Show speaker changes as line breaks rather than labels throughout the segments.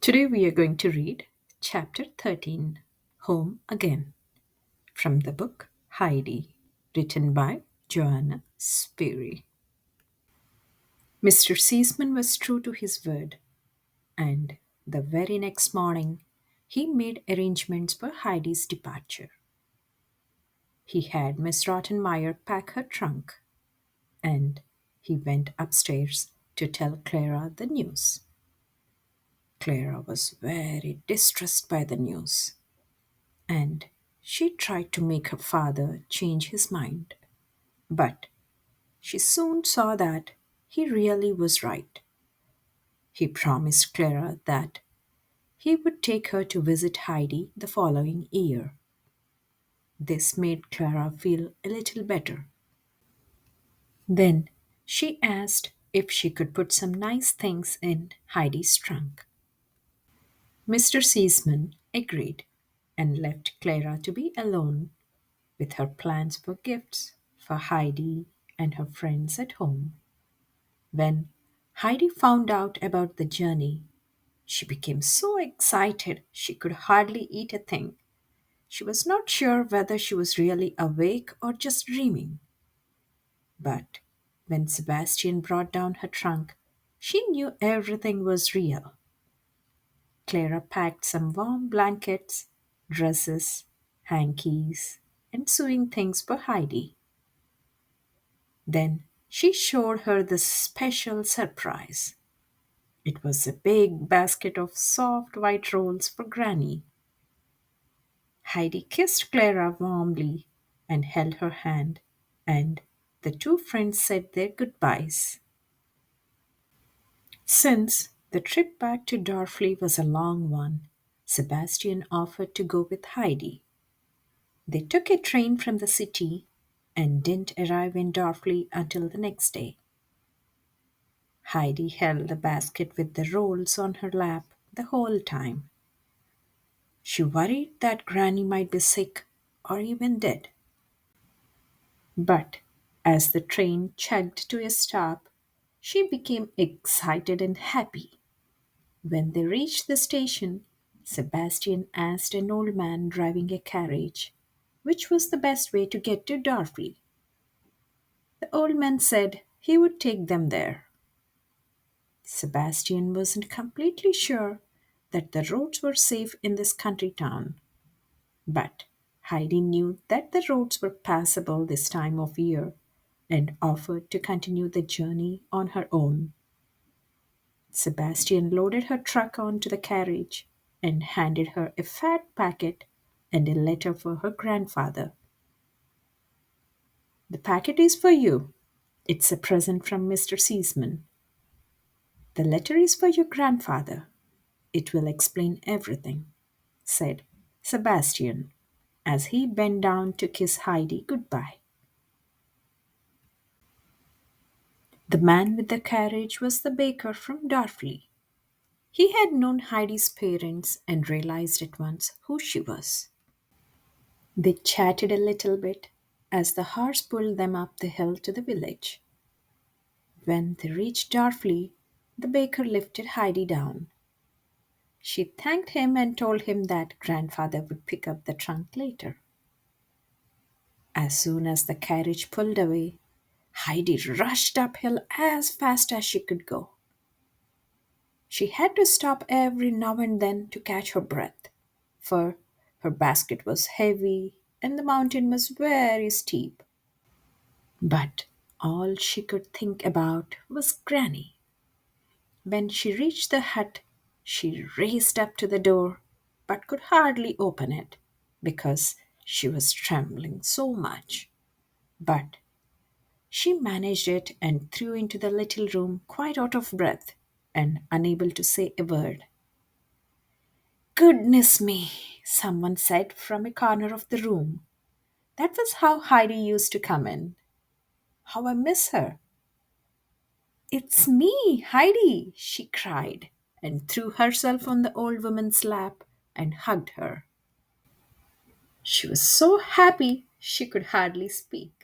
Today we are going to read Chapter 13 Home Again from the book Heidi, written by Joanna Sperry. Mr. Seaman was true to his word, and the very next morning he made arrangements for Heidi's departure. He had Miss Rottenmeier pack her trunk, and he went upstairs to tell Clara the news. Clara was very distressed by the news, and she tried to make her father change his mind. But she soon saw that he really was right. He promised Clara that he would take her to visit Heidi the following year. This made Clara feel a little better. Then she asked if she could put some nice things in Heidi's trunk. Mr. Seaman agreed and left Clara to be alone with her plans for gifts for Heidi and her friends at home. When Heidi found out about the journey, she became so excited she could hardly eat a thing. She was not sure whether she was really awake or just dreaming. But when Sebastian brought down her trunk, she knew everything was real. Clara packed some warm blankets, dresses, hankies, and sewing things for Heidi. Then she showed her the special surprise. It was a big basket of soft white rolls for Grannie. Heidi kissed Clara warmly and held her hand, and the two friends said their goodbyes. Since the trip back to Dorfli was a long one, Sebastian offered to go with Heidi. They took a train from the city and didn't arrive in Dorfli until the next day. Heidi held the basket with the rolls on her lap the whole time. She worried that Granny might be sick or even dead. But as the train chugged to a stop, she became excited and happy. When they reached the station, Sebastian asked an old man driving a carriage which was the best way to get to Dorfli. The old man said he would take them there. Sebastian wasn't completely sure that the roads were safe in this country town, but Heidi knew that the roads were passable this time of year and offered to continue the journey on her own. Sebastian loaded her truck onto the carriage and handed her a fat packet and a letter for her grandfather. The packet is for you. It's a present from Mr. Seaman. The letter is for your grandfather. It will explain everything, said Sebastian as he bent down to kiss Heidi goodbye. The man with the carriage was the baker from Darfley. He had known Heidi's parents and realized at once who she was. They chatted a little bit as the horse pulled them up the hill to the village. When they reached Darfley, the baker lifted Heidi down. She thanked him and told him that grandfather would pick up the trunk later. As soon as the carriage pulled away, Heidi rushed uphill as fast as she could go. She had to stop every now and then to catch her breath, for her basket was heavy and the mountain was very steep. But all she could think about was Granny. When she reached the hut, she raced up to the door but could hardly open it because she was trembling so much. But she managed it and threw into the little room quite out of breath and unable to say a word. Goodness me, someone said from a corner of the room. That was how Heidi used to come in. How I miss her. It's me, Heidi, she cried and threw herself on the old woman's lap and hugged her. She was so happy she could hardly speak.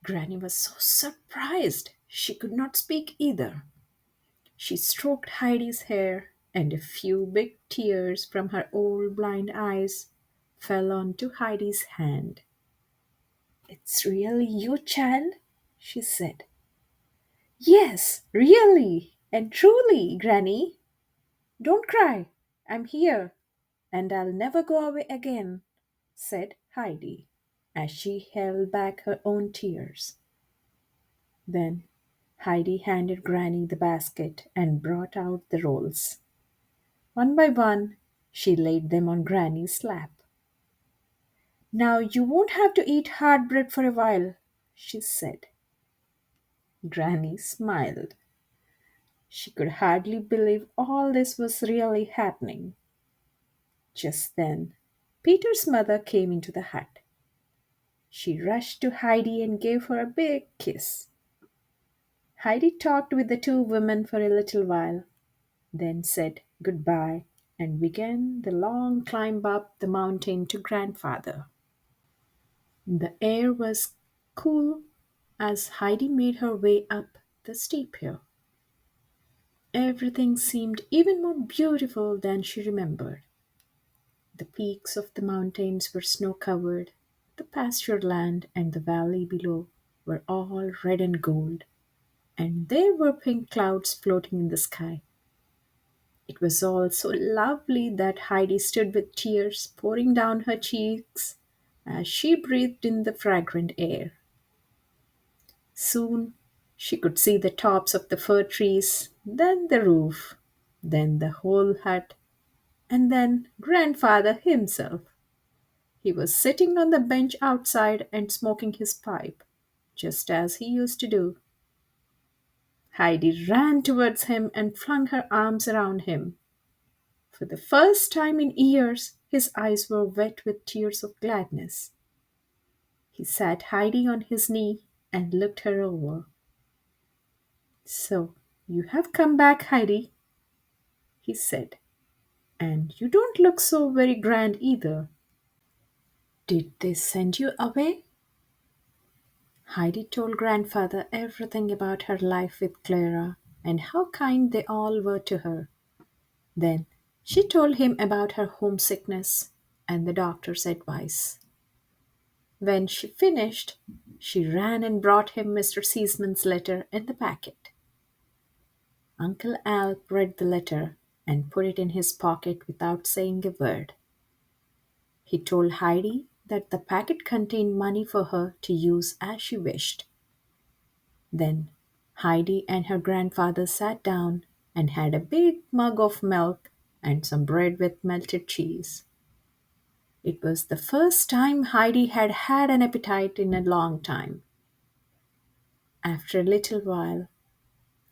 Granny was so surprised she could not speak either. She stroked Heidi's hair and a few big tears from her old blind eyes fell onto Heidi's hand. "It's really you, child?" she said. "Yes, really and truly, Granny. Don't cry. I'm here, and I'll never go away again," said Heidi, as she held back her own tears. Then Heidi handed Granny the basket and brought out the rolls. One by one, she laid them on Granny's lap. "Now you won't have to eat hard bread for a while," she said. Granny smiled. She could hardly believe all this was really happening. Just then, Peter's mother came into the hut. She rushed to Heidi and gave her a big kiss. Heidi talked with the two women for a little while, then said goodbye and began the long climb up the mountain to grandfather. The air was cool as Heidi made her way up the steep hill. Everything seemed even more beautiful than she remembered. The peaks of the mountains were snow covered, the pasture land and the valley below were all red and gold, and there were pink clouds floating in the sky. It was all so lovely that Heidi stood with tears pouring down her cheeks as she breathed in the fragrant air. Soon she could see the tops of the fir trees, then the roof, then the whole hut, and then grandfather himself. He was sitting on the bench outside and smoking his pipe, just as he used to do. Heidi ran towards him and flung her arms around him. For the first time in years, his eyes were wet with tears of gladness. He sat Heidi on his knee and looked her over. "So, you have come back, Heidi," he said, "and you don't look so very grand either. Did they send you away?" Heidi told grandfather everything about her life with Clara and how kind they all were to her. Then she told him about her homesickness and the doctor's advice. When she finished, she ran and brought him Mr. Seasman's letter in the packet. Uncle Alp read the letter and put it in his pocket without saying a word. He told Heidi that the packet contained money for her to use as she wished. Then Heidi and her grandfather sat down and had a big mug of milk and some bread with melted cheese. It was the first time Heidi had had an appetite in a long time. After a little while,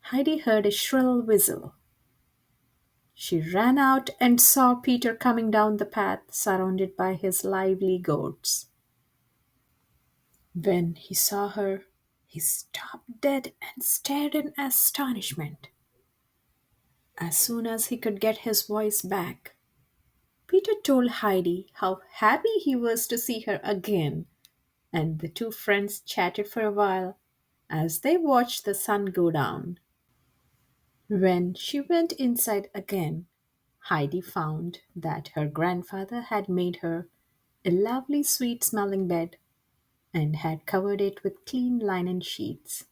Heidi heard a shrill whistle. She ran out and saw Peter coming down the path surrounded by his lively goats. When he saw her, he stopped dead and stared in astonishment. As soon as he could get his voice back, Peter told Heidi how happy he was to see her again, and the two friends chatted for a while as they watched the sun go down. When she went inside again, Heidi found that her grandfather had made her a lovely sweet smelling bed and had covered it with clean linen sheets.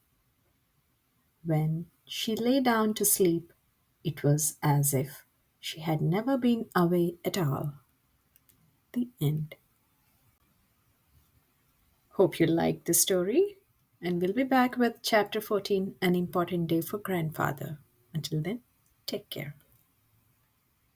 When she lay down to sleep, it was as if she had never been away at all. The end. Hope you liked the story, and we'll be back with Chapter 14, An Important Day for Grandfather. Until then, take care.